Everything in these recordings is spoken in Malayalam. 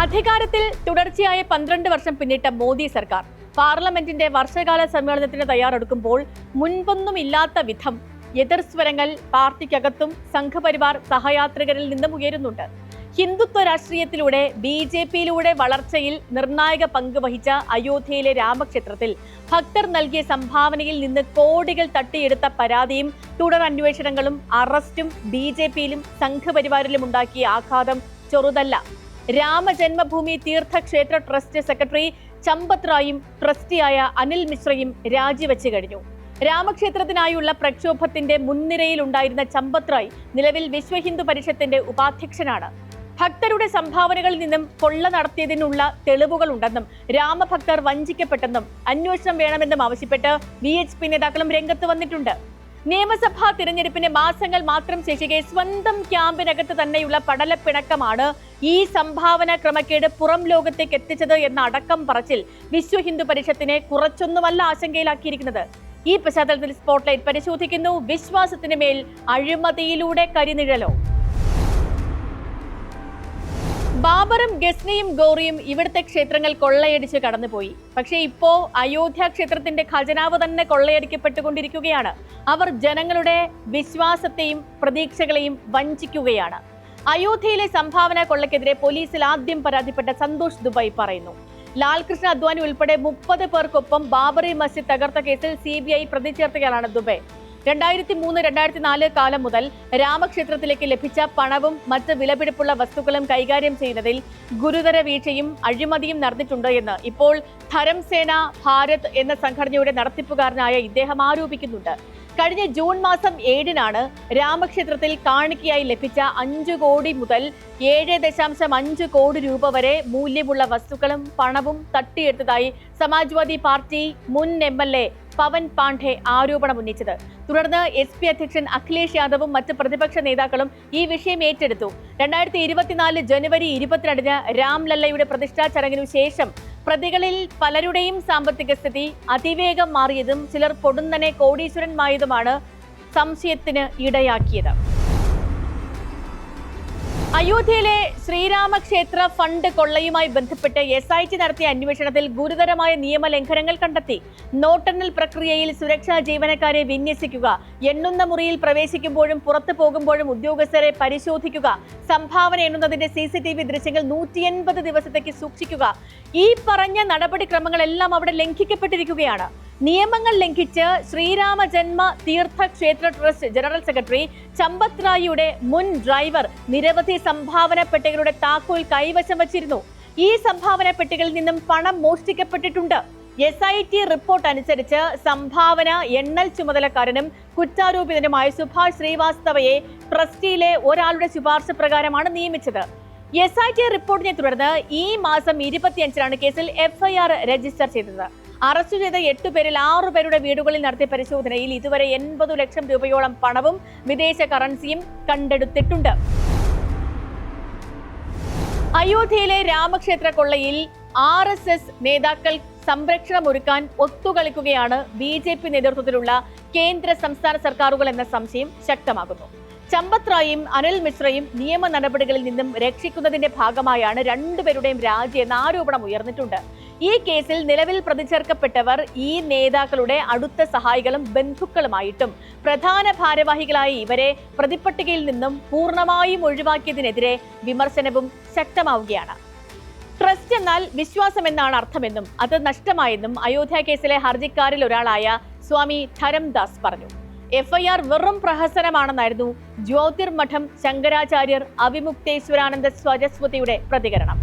അധികാരത്തിൽ തുടർച്ചയായ 12 വർഷം പിന്നിട്ട മോദി സർക്കാർ പാർലമെന്റിന്റെ വർഷകാല സമ്മേളനത്തിന് തയ്യാറെടുക്കുമ്പോൾ മുൻപൊന്നുമില്ലാത്ത വിധം എതിർസ്വരങ്ങൾ പാർട്ടിക്കകത്തും സംഘപരിവാർ സഹയാത്രികരിൽ നിന്നും ഉയരുന്നുണ്ട്. ഹിന്ദുത്വ രാഷ്ട്രീയത്തിലൂടെ BJPയിലൂടെ വളർച്ചയിൽ നിർണായക പങ്ക് വഹിച്ച അയോധ്യയിലെ രാമക്ഷേത്രത്തിൽ ഭക്തർ നൽകിയ സംഭാവനയിൽ നിന്ന് കോടികൾ തട്ടിയെടുത്ത പരാതിയും തുടർ അന്വേഷണങ്ങളും അറസ്റ്റും BJPയിലും സംഘപരിവാരിലും ഉണ്ടാക്കിയ ആഘാതം ചെറുതല്ല. രാമജന്മഭൂമി തീർത്ഥക്ഷേത്ര ട്രസ്റ്റ് സെക്രട്ടറി ചമ്പത് റായും ട്രസ്റ്റിയായ അനിൽ മിശ്രയും രാജിവെച്ചു കഴിഞ്ഞു. രാമക്ഷേത്രത്തിനായുള്ള പ്രക്ഷോഭത്തിന്റെ മുൻനിരയിലുണ്ടായിരുന്ന ചമ്പത് റായ് നിലവിൽ വിശ്വ ഹിന്ദു പരിഷത്തിന്റെ ഉപാധ്യക്ഷനാണ്. ഭക്തരുടെ സംഭാവനകളിൽ നിന്നും കൊള്ള നടത്തിയതിനുള്ള തെളിവുകളുണ്ടെന്നും രാമഭക്തർ വഞ്ചിക്കപ്പെട്ടെന്നും അന്വേഷണം വേണമെന്നും ആവശ്യപ്പെട്ട് VHP നേതാക്കളും രംഗത്ത് വന്നിട്ടുണ്ട്. നിയമസഭാ തിരഞ്ഞെടുപ്പിന് മാസങ്ങൾ മാത്രം ശേഷിക്കെ സ്വന്തം ക്യാമ്പിനകത്ത് തന്നെയുള്ള പടലപ്പിണക്കമാണ് ഈ സംഭാവന ക്രമക്കേട് പുറം ലോകത്തേക്ക് എത്തിച്ചത് എന്ന അടക്കം പറച്ചിൽ വിശ്വ ഹിന്ദു പരിഷത്തിനെ കുറച്ചൊന്നുമല്ല ആശങ്കയിലാക്കിയിരിക്കുന്നത്. ഈ പശ്ചാത്തലത്തിൽ സ്പോട്ട്ലൈറ്റ് പരിശോധിക്കുന്നു. വിശ്വാസത്തിന് മേൽ അഴിമതിയിലൂടെ കരിനിഴലോ? ബാബറും ഗസ്നിയും ഗൗറിയും ഇവിടുത്തെ ക്ഷേത്രങ്ങൾ കൊള്ളയടിച്ച് കടന്നുപോയി. പക്ഷേ ഇപ്പോ അയോധ്യ ക്ഷേത്രത്തിന്റെ ഖജനാവ് തന്നെ കൊള്ളയടിക്കപ്പെട്ടുകൊണ്ടിരിക്കുകയാണ്. അവർ ജനങ്ങളുടെ വിശ്വാസത്തെയും പ്രതീക്ഷകളെയും വഞ്ചിക്കുകയാണ്. അയോധ്യയിലെ സംഭാവന കൊള്ളക്കെതിരെ പോലീസിൽ ആദ്യം പരാതിപ്പെട്ട സന്തോഷ് ദുബൈ പറയുന്നു. ലാൽകൃഷ്ണ അദ്വാനി ഉൾപ്പെടെ 30 പേർക്കൊപ്പം ബാബറി മസ്ജിദ് തകർത്ത കേസിൽ CBI പ്രതി ചേർത്തയാളാണ് ദുബൈ. 2003-2004 കാലം മുതൽ രാമക്ഷേത്രത്തിലേക്ക് ലഭിച്ച പണവും മറ്റ് വിലപിടിപ്പുള്ള വസ്തുക്കളും കൈകാര്യം ചെയ്യുന്നതിൽ ഗുരുതര വീഴ്ചയും അഴിമതിയും നടന്നിട്ടുണ്ട് എന്ന് ഇപ്പോൾ ധരംസേന ഭാരത് എന്ന സംഘടനയുടെ നടത്തിപ്പുകാരനായ ഇദ്ദേഹം ആരോപിക്കുന്നുണ്ട്. കഴിഞ്ഞ ജൂൺ മാസം 7-നാണ് രാമക്ഷേത്രത്തിൽ കാണിക്കയായി ലഭിച്ച 5 കോടി മുതൽ 7.5 കോടി രൂപ വരെ മൂല്യമുള്ള വസ്തുക്കളും പണവും തട്ടിയെടുത്തതായി സമാജ്വാദി പാർട്ടി മുൻ MLA പവൻ പാണ്ഡെ ആരോപണമുന്നയിച്ചത്. തുടർന്ന് SP അധ്യക്ഷൻ അഖിലേഷ് യാദവും മറ്റ് പ്രതിപക്ഷ നേതാക്കളും ഈ വിഷയം ഏറ്റെടുത്തു. 2024 ജനുവരി 22-ന് രാംലല്ലയുടെ പ്രതിഷ്ഠാ ചടങ്ങിനു ശേഷം പ്രതികളിൽ പലരുടെയും സാമ്പത്തിക സ്ഥിതി അതിവേഗം മാറിയതും ചിലർ പൊടുന്നനെ കോടീശ്വരന്മായതുമാണ് സംശയത്തിന് ഇടയാക്കിയത്. അയോധ്യയിലെ ശ്രീരാമക്ഷേത്ര ഫണ്ട് കൊള്ളയുമായി ബന്ധപ്പെട്ട് SIT നടത്തിയ അന്വേഷണത്തിൽ ഗുരുതരമായ നിയമലംഘനങ്ങൾ കണ്ടെത്തി. നോട്ടെണ്ണൽ പ്രക്രിയയിൽ സുരക്ഷാ ജീവനക്കാരെ വിന്യസിക്കുക, എണ്ണുന്ന മുറിയിൽ പ്രവേശിക്കുമ്പോഴും പുറത്തു പോകുമ്പോഴും ഉദ്യോഗസ്ഥരെ പരിശോധിക്കുക, സംഭാവന എണ്ണുന്നതിന്റെ CCTV ദൃശ്യങ്ങൾ 180 ദിവസത്തേക്ക് സൂക്ഷിക്കുക, ഈ പറഞ്ഞ നടപടിക്രമങ്ങളെല്ലാം അവിടെ ലംഘിക്കപ്പെട്ടിരിക്കുകയാണ്. നിയമങ്ങൾ ലംഘിച്ച് ശ്രീരാമ ജന്മ Theerthakshetra trust general secretary Champat റായിയുടെ മുൻ ഡ്രൈവർ നിരവധി സംഭാവന പെട്ടികളുടെ താക്കോൽ കൈവശം വച്ചിരുന്നു. ഈ സംഭാവന പെട്ടികളിൽ നിന്നും പണം മോഷ്ടിക്കപ്പെട്ടിട്ടുണ്ട്. SIT റിപ്പോർട്ട് അനുസരിച്ച് സംഭാവന എണ്ണൽ ചുമതലക്കാരനും കുറ്റാരോപിതനുമായ സുഭാഷ് ശ്രീവാസ്തവയെ ട്രസ്റ്റിയിലെ ഒരാളുടെ ശുപാർശ പ്രകാരമാണ് നിയമിച്ചത്. SIT റിപ്പോർട്ടിനെ തുടർന്ന് ഈ മാസം 25-നാണ് കേസിൽ FIR രജിസ്റ്റർ ചെയ്തത്. അറസ്റ്റ് ചെയ്ത 8 പേരിൽ 6 പേരുടെ വീടുകളിൽ നടത്തിയ പരിശോധനയിൽ ഇതുവരെ 80 ലക്ഷം രൂപയോളം പണവും വിദേശ കറൻസിയും കണ്ടെടുത്തിട്ടുണ്ട്. അയോധ്യയിലെ രാമക്ഷേത്ര കൊള്ളയിൽ RSS നേതാക്കൾ സംരക്ഷണമൊരുക്കാൻ ഒത്തുകളിക്കുകയാണ് BJP നേതൃത്വത്തിലുള്ള കേന്ദ്ര സംസ്ഥാന സർക്കാരുകൾ എന്ന സംശയം ശക്തമാകുന്നു. ചമ്പത് റായും അനിൽ മിശ്രയും നിയമ നടപടികളിൽ നിന്നും രക്ഷിക്കുന്നതിന്റെ ഭാഗമായാണ് 2 പേരുടെയും രാജി എന്ന ആരോപണം ഉയർന്നിട്ടുണ്ട്. ഈ കേസിൽ നിലവിൽ പ്രതി ചേർക്കപ്പെട്ടവർ ഈ നേതാക്കളുടെ അടുത്ത സഹായികളും ബന്ധുക്കളുമായിട്ടും പ്രധാന ഭാരവാഹികളായ ഇവരെ പ്രതിപട്ടികയിൽ നിന്നും പൂർണ്ണമായും ഒഴിവാക്കിയതിനെതിരെ വിമർശനവും ശക്തമാവുകയാണ്. ട്രസ്റ്റ് എന്നാൽ വിശ്വാസം എന്നാണ് അർത്ഥമെന്നും അത് നഷ്ടമായെന്നും അയോധ്യ കേസിലെ ഹർജിക്കാരിൽ ഒരാളായ സ്വാമി ധരംദാസ് പറഞ്ഞു. FIR വെറും പ്രഹസനമാണെന്നായിരുന്നു ജ്യോതിർമഠം ശങ്കരാചാര്യർ അവിമുക്തേശ്വരാനന്ദ സരസ്വതിയുടെ പ്രതികരണം.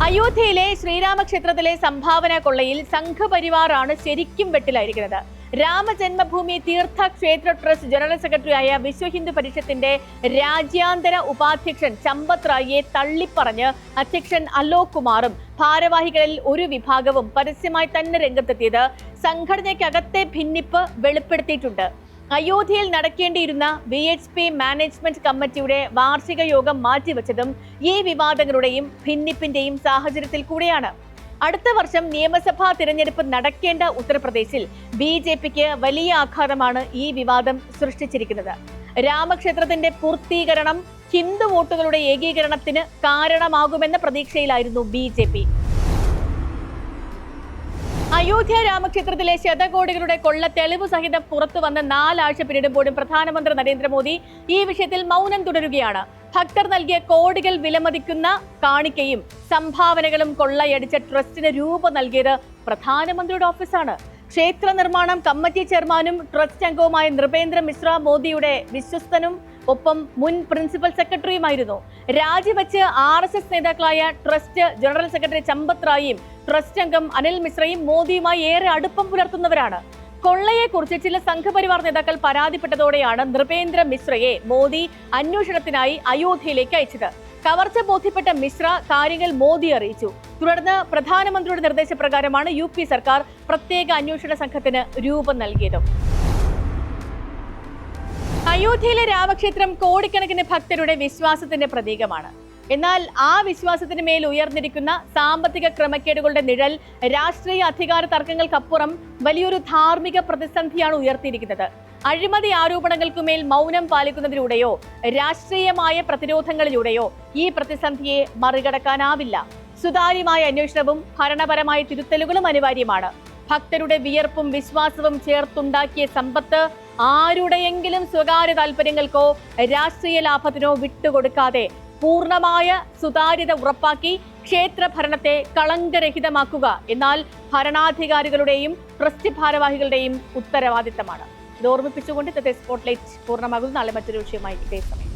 അയോധ്യയിലെ ശ്രീരാമക്ഷേത്രത്തിലെ സംഭാവന കൊള്ളയിൽ സംഘപരിവാറാണ് ശരിക്കും വെട്ടിലായിരിക്കുന്നത്. രാമജന്മഭൂമി തീർത്ഥക്ഷേത്ര ട്രസ്റ്റ് ജനറൽ സെക്രട്ടറിയായ വിശ്വ ഹിന്ദു പരിഷത്തിന്റെ രാജ്യാന്തര ഉപാധ്യക്ഷൻ ചമ്പത് റായിയെ തള്ളിപ്പറഞ്ഞ് അധ്യക്ഷൻ അലോക് കുമാറും ഭാരവാഹികളിൽ ഒരു വിഭാഗവും പരസ്യമായി തന്നെ രംഗത്തെത്തിയത് സംഘടനയ്ക്കകത്തെ ഭിന്നിപ്പ് വെളിപ്പെടുത്തിയിട്ടുണ്ട്. അയോധ്യയിൽ നടക്കേണ്ടിയിരുന്ന VHP മാനേജ്മെന്റ് കമ്മിറ്റിയുടെ വാർഷിക യോഗം മാറ്റിവെച്ചതും ഈ വിവാദങ്ങളുടെയും ഭിന്നിപ്പിന്റെയും സാഹചര്യത്തിൽ കൂടെയാണ്. അടുത്ത വർഷം നിയമസഭാ തിരഞ്ഞെടുപ്പ് നടക്കേണ്ട ഉത്തർപ്രദേശിൽ BJPക്ക് വലിയ ആഘാതമാണ് ഈ വിവാദം സൃഷ്ടിച്ചിരിക്കുന്നത്. രാമക്ഷേത്രത്തിന്റെ പൂർത്തീകരണം ഹിന്ദു വോട്ടുകളുടെ ഏകീകരണത്തിന് കാരണമാകുമെന്ന പ്രതീക്ഷയിലായിരുന്നു BJP. അയോധ്യ രാമക്ഷേത്രത്തിലെ ശതകോടികളുടെ കൊള്ള തെളിവ് സഹിതം പുറത്തു വന്ന 4 ആഴ്ച പിന്നിടുമ്പോഴും പ്രധാനമന്ത്രി നരേന്ദ്രമോദി ഈ വിഷയത്തിൽ മൗനം തുടരുകയാണ്. ഭക്തർ നൽകിയ കോടികൾ വിലമതിക്കുന്ന കാണിക്കയും സംഭാവനകളും കൊള്ളയടിച്ച ട്രസ്റ്റിന് രൂപം നൽകിയത് പ്രധാനമന്ത്രിയുടെ ഓഫീസാണ്. ക്ഷേത്ര നിർമ്മാണം കമ്മിറ്റി ചെയർമാനും ട്രസ്റ്റ് അംഗവുമായ നൃപേന്ദ്ര മിശ്ര മോദിയുടെ വിശ്വസ്തനും ഒപ്പം മുൻ പ്രിൻസിപ്പൽ സെക്രട്ടറിയുമായിരുന്നു. രാജിവെച്ച് RSS നേതാക്കളായ ട്രസ്റ്റ് ജനറൽ സെക്രട്ടറി ചമ്പത് റായിയും ട്രസ്റ്റ് അംഗം അനിൽ മിശ്രയും മോദിയുമായി ഏറെ അടുപ്പം പുലർത്തുന്നവരാണ്. കൊള്ളയെക്കുറിച്ച് ചില സംഘപരിവാർ നേതാക്കൾ പരാതിപ്പെട്ടതോടെയാണ് നൃപേന്ദ്ര മിശ്രയെ മോദി അന്വേഷണത്തിനായി അയോധ്യയിലേക്ക് അയച്ചത്. കവർച്ച ബോധ്യപ്പെട്ട മിശ്ര കാര്യങ്ങൾ മോദി അറിയിച്ചു. തുടർന്ന് പ്രധാനമന്ത്രിയുടെ നിർദ്ദേശപ്രകാരമാണ് UP സർക്കാർ പ്രത്യേക അന്വേഷണ സംഘത്തിന് രൂപം നൽകിയത്. അയോധ്യയിലെ രാമക്ഷേത്രം കോടിക്കണക്കിന് ഭക്തരുടെ വിശ്വാസത്തിന്റെ പ്രതീകമാണ്. എന്നാൽ ആ വിശ്വാസത്തിന് മേൽ ഉയർന്നിരിക്കുന്ന സാമ്പത്തിക ക്രമക്കേടുകളുടെ നിഴൽ രാഷ്ട്രീയ അധികാര തർക്കങ്ങൾക്കപ്പുറം വലിയൊരു ധാർമ്മിക പ്രതിസന്ധിയാണ് ഉയർത്തിയിരിക്കുന്നത്. അഴിമതി ആരോപണങ്ങൾക്കുമേൽ മൗനം പാലിക്കുന്നതിലൂടെയോ രാഷ്ട്രീയമായ പ്രതിരോധങ്ങളിലൂടെയോ ഈ പ്രതിസന്ധിയെ മറികടക്കാനാവില്ല. സുതാര്യമായ അന്വേഷണവും ഭരണപരമായ തിരുത്തലുകളും അനിവാര്യമാണ്. ഭക്തരുടെ വിയർപ്പും വിശ്വാസവും ചേർത്തുണ്ടാക്കിയ സമ്പത്ത് ആരുടെയെങ്കിലും സ്വകാര്യ താല്പര്യങ്ങൾക്കോ രാഷ്ട്രീയ ലാഭത്തിനോ വിട്ടുകൊടുക്കാതെ പൂർണ്ണമായ സുതാര്യത ഉറപ്പാക്കി ക്ഷേത്ര ഭരണത്തെ കളങ്കരഹിതമാക്കുക എന്നാൽ ഭരണാധികാരികളുടെയും ട്രസ്റ്റ് ഭാരവാഹികളുടെയും ഉത്തരവാദിത്തമാണ്. ഇത് ഓർമ്മിപ്പിച്ചുകൊണ്ട് ഇന്നത്തെ സ്പോട്ട്ലൈറ്റ് പൂർണ്ണമാകുന്നു. നാളെ മറ്റൊരു വിഷയമായി ഇതേ സമയം.